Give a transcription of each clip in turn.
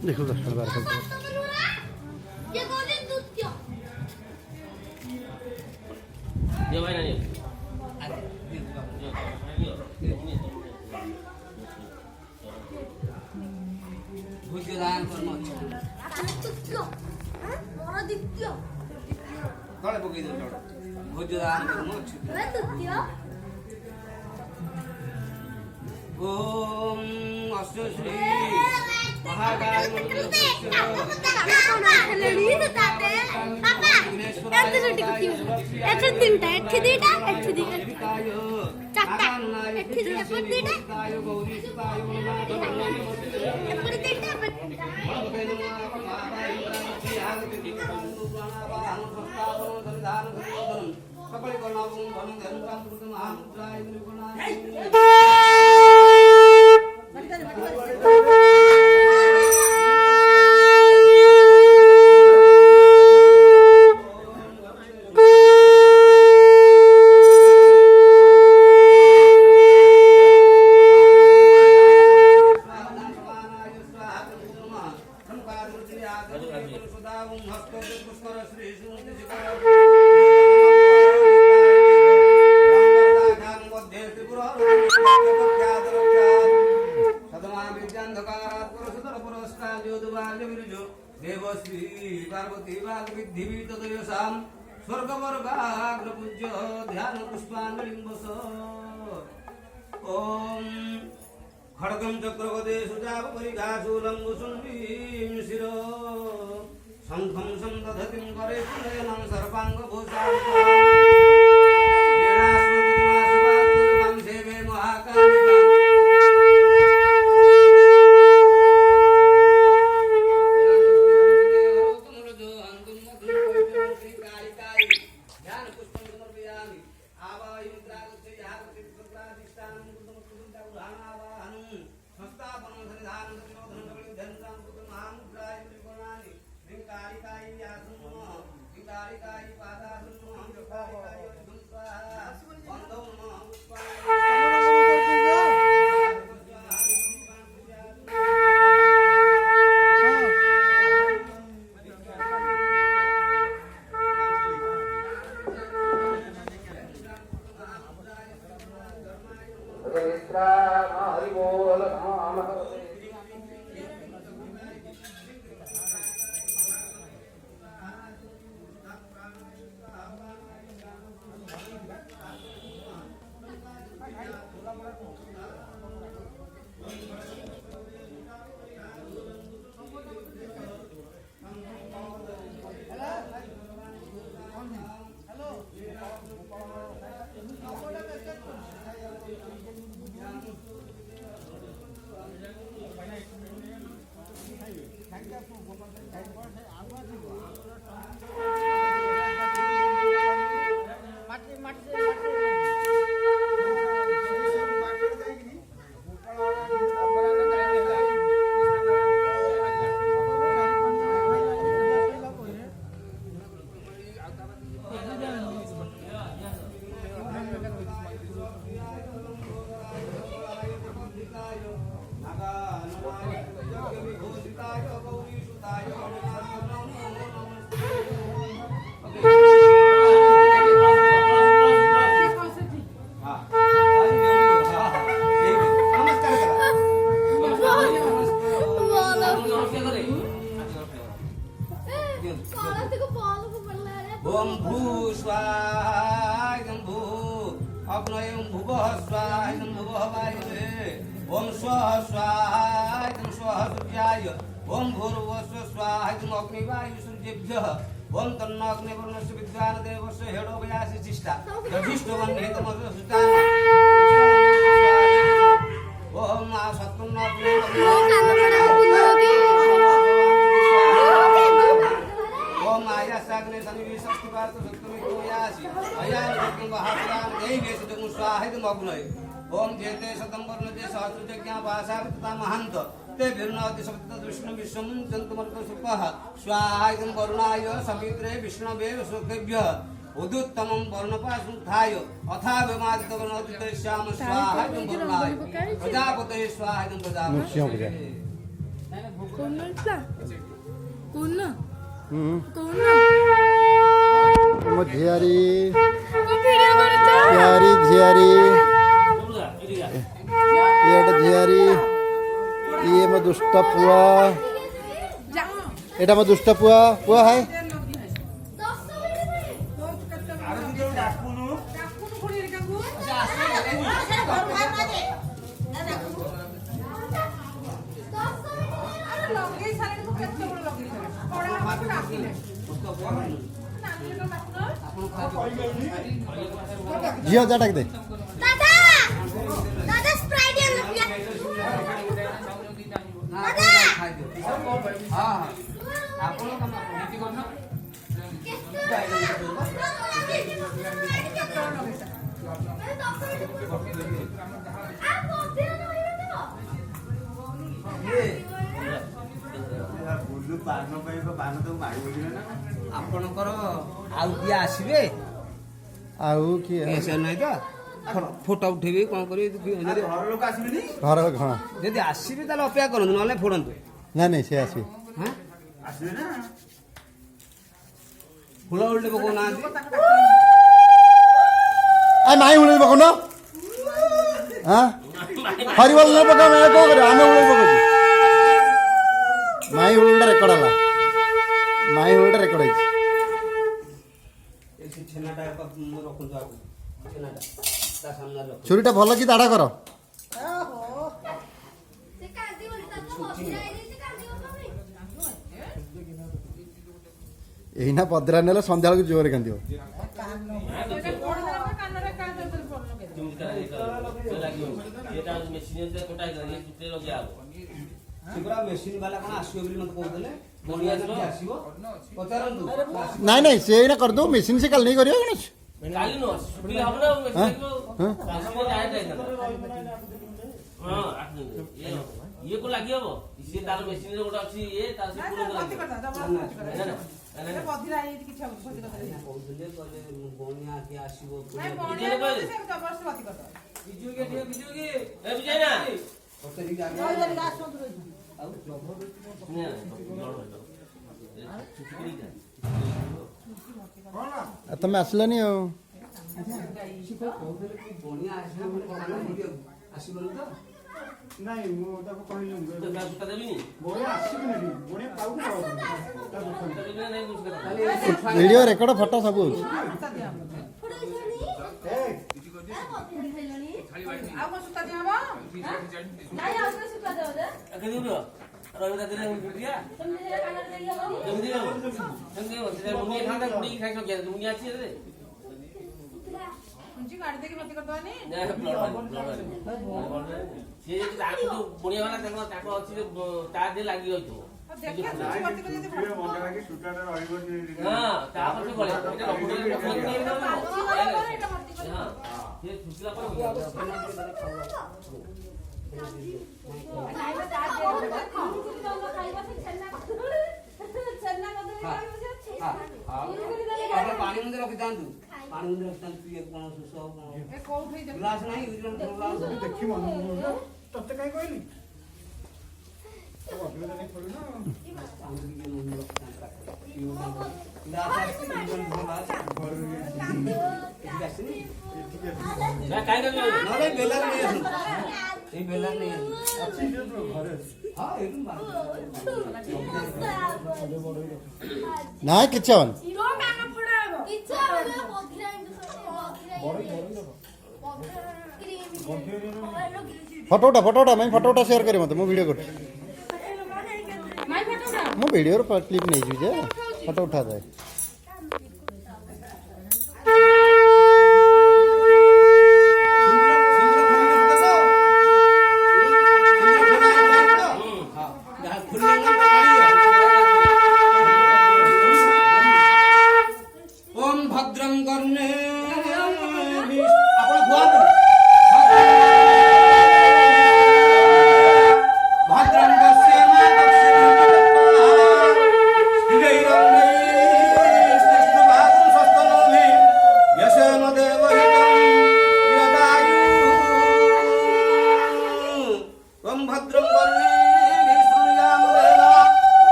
देखो 10 बार करते ये भाई नहीं ভোজ্যদান কর্ম তলে পকাই দেব ভোজ্যদান কর্ম ওম অষ্টশ্রী মহাকাল সকলে করুণাবং বনং ধনকাম তুম মহামুদ্রায় গুণায় देवश्री पार्वती बाग विद्धि तदयसाम स्वर्गवर्गाग्र पूज्य ध्यान पुष्पांजलिं बस ओम खड्गं चक्रवदे सुजाव परिघाशूलं कुसुम्बीं शिरो शंखं संदधतिं करे सुनयनं सर्वाङ्गभूषां सेवे महाकालिकां ओम भू स्वाहायं भू अग्नयं भुवः स्वाहायं भुवः वायुः ओम स्वः स्वाहायं स्वः सूर्याय ओम भूर्भुवस्सुः स्वाहायं अग्निवायु सूर्येभ्यः ओम तन्नो अग्निवर्णस्य विद्वान् देवस्य हेडो वयासि चिष्टा यधिष्ठवन्नेतमस्य सुतान ओम सत्तुन्न ओम आया सागने सनिवि शक्तिपात सत्तुमि कोयासि अयान यज्ञं वहापुरान देवे सुदं स्वाहायं अग्नय ओम जेते शतं वर्णजे सहस्रज्ञा वासावितता महन्त ते भिन्नति सप्त विष्णु विश्वं चन्तुमर्क सुपः स्वाहायं वरुणाय समित्रे विष्णवे सुखेभ्यः उदुत्तमं वर्णपाशुद्धाय अथा विमादितवर्णोदिते श्याम स्वाहायं वरुणाय प्रजापतये स्वाहायं प्रजापतये ମୋ ଝିଆରୀ ଝିଆରୀ ଝିଆରୀ ଇଏ ଗୋଟେ ଝିଆରୀ ଇଏ ମୋ ଦୁଷ୍ଟ ପୁଅ ଏଇଟା ମୋ ଦୁଷ୍ଟ ପୁଅ ପୁଅ ହାଏ ଝିଅ ଯା ଡାକି ଦେ दादा दादा स्प्राइट है लपिया दादा हां आपण काम नीति करना ଆପଣଙ୍କର ଆଉ କିଏ ଆସିବେ ଆଉ କିଏ ନାହିଁ ତ ଫଟୋ ଉଠେଇବି କ'ଣ କରିବି ଯଦି ଘର ହଁ ଯଦି ଆସିବେ ତାହେଲେ ଅପେକ୍ଷା କରନ୍ତୁ ନହେଲେ ଫୋଡ଼ନ୍ତୁ ନାଇଁ ନାଇଁ ସେ ଆସିବେ ହାଁ ଫୁଲ ଉଲ୍ଟେ ପକାଉନାହାନ୍ତି ମାଇଁ ଉଳେଇ ପକଉନ ହଁ ହରିବଲ ନ ପକାଉ କ'ଣ କରିବ ଆମେ ଉଳେଇ ପକଉଛୁ ମାଇଁ ଉଳଟା ରେକର୍ଡ ହେଲା ମାଇଁ ଉଳଟା ରେକର୍ଡ ହେଇଛି ଛେନାଟା ରଖନ୍ତୁ ଆଗକୁ ଛେନାଟା ତା ସାମ୍ନାରେ ରଖ ଛୁରୀଟା ଭଲ କି ଦାଢ଼ା କର ସେ କାନ୍ଦି ବୋଲି ତାକୁ ମଝିରେ ଆଇଲେ ସେ କାନ୍ଦିବ କଣ ଏଇନା ପଦରା ନେଲେ ସନ୍ଧ୍ୟାବେଳକୁ ଜୋରରେ କାନ୍ଦିବ ମେସିନ୍ ବାଲା କ'ଣ ଆସିବ ବୋଲି ମତେ କହୁଥିଲେ ବଣିଆ ଆସିବ ପଚାରନ୍ତୁ ନାଇଁ ନାଇଁ ସେ ଏଇନା କରିଦେବ ମେସିନ୍ ସେ କାଲି ନେଇ କରିବ କ'ଣ ଅଛି କାଲି ନୁହଁ ସୁବିଧା ହବ ନା ଇଏ କୁ ଲାଗି ହବ ସିଏ ତାର ମେସିନ୍ ରେ ଗୋଟେ ଅଛି ଇଏ ତାର ସେ ପୁରା କହୁଥିଲେ କହିଲେ ବଣିଆ କିଏ ଆସିବ ତମେ ଆସିଲନି ଆଉ ବଣିଆ ଆସିବ ଆସିବନି ତ ନାଇଁ ମୁଁ ତାକୁ କହିଲି ଦେବିନି ବଢିଆ ଆସିବିନି ବଢିଆ ପାଉ ଭିଡ଼ିଓ ରେକର୍ଡ ଫଟୋ ସବୁ ଅଛି ବୁଣିଆ ବାଲା ତାଙ୍କ ଅଛି ତା ଦେହ ଲାଗି ରହିଥିବ ପାଣି ମধ্যে ରଖିଥାନ୍ତୁ ପାଣି ମধ্যে ରଖିଥାନ୍ତୁ ପିଏ କ'ଣ ଶୋଷ ଗ୍ଲାସ ନାହିଁ ଦେଖିବ ତତେ କାହିଁ କହିଲି ନାଇଁ କିଛି ହବନି ଫଟୋ ଉଠା ମୁଁ ଫଟୋ ଉଠା ସେୟାର କରି ମତେ ମୁଁ ଭିଡ଼ିଓ କରୁଛି ମୁଁ ଭିଡ଼ିଓର କ୍ଲିପ୍ ନେଇଯିବି ଯେ ଫଟୋ ଉଠାଯାଏ ओम भद्रं कर्णे भद्रं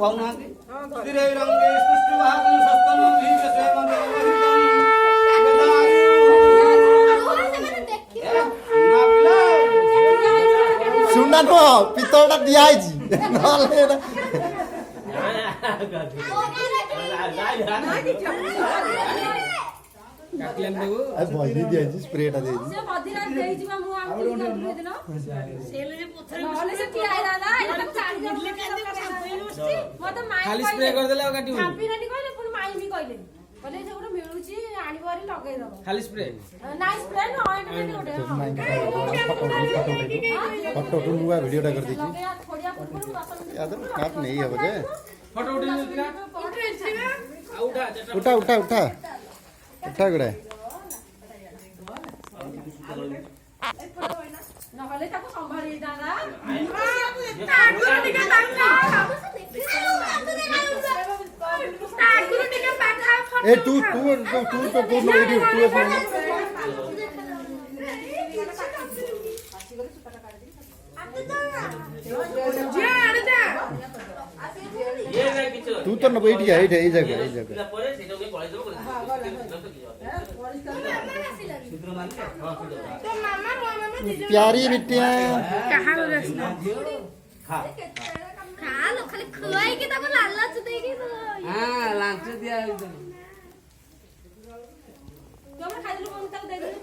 କହୁନାହାନ୍ତି ସ୍ଥିରେ ରଙ୍ଗେ ସୃଷ୍ଟି ଭାଗୁ ସସ୍ତନ ଭୀତ ସ୍ୱୟଂ ସୁନା ନୁହଁ ପିତ୍ତଳଟା ଦିଆ ହେଇଛି ନହେଲେ ଏଇଟା ବହି ଦିଆଯାଇଛି ସ୍ପ୍ରେଟା ଦିଆଯାଇଛି ସେ ବଦିରା ଦେଇଯିବା ମୁଁ ଆମ ଦିନ ଦିନ ସେଲେ ପଥର ନହେଲେ ସେ କିଏ ଆଇଲା ନା ଏଟା ଚାରି ଜଣ ମତେ ମାଇ ଖାଲି ସ୍ପ୍ରେ କରିଦେଲେ ଆଉ କାଟିବୁ ଚାମ୍ପିୟନ କହିଲେ ପୁଣି ମାଇ ବି କହିଲେ କହିଲେ ସେ ଗୋଟେ ମିଳୁଛି ଆଣିବ ଆରି ଲଗେଇ ଦବ ଖାଲି ସ୍ପ୍ରେ ନାଇଁ ସ୍ପ୍ରେ ନ ଅଏଣ୍ଟମେଣ୍ଟ ଗୋଟେ ଫଟୋ ଉଠୁ ମୁଁ ଭିଡ଼ିଓଟା କରିଦେଇଛି ଲଗେଇବା ଖୋଡିଆ ପୂର୍ବରୁ ଦଶ ମିନିଟ ୟାଦ କାଟ ନେଇ ହବ ଯେ ଫଟୋ ଉଠେଇ ନା ଆଉ ଉଠା ଉଠା ଉଠା ଉଠା ଉଠା ଗୁଡ଼ା ନହେଲେ ତାକୁ ସମ୍ଭାଳି ଦାଦା ଏ ତୁ ତୁ ତୁ ତ କୋନ ଏଇଠି ତୁ ये ना किछु तू तो न बैठ गया एई जगह ପିଲା ପରେ ସେଇଟା ନେଇ ପଳେଇ ଦେବ प्यारी बिटिया ଖାଲୋ ଖାଲି ଖୁଆଇକି ତାକୁ ଲାଲଚ ଦେଇକି ହଁ ଲାଞ୍ଚ ଦିଆ ହେଇଛି ତମେ ଖାଇଦେଲୁ ମୁଁ ତାକୁ ଦେଇଦେଲି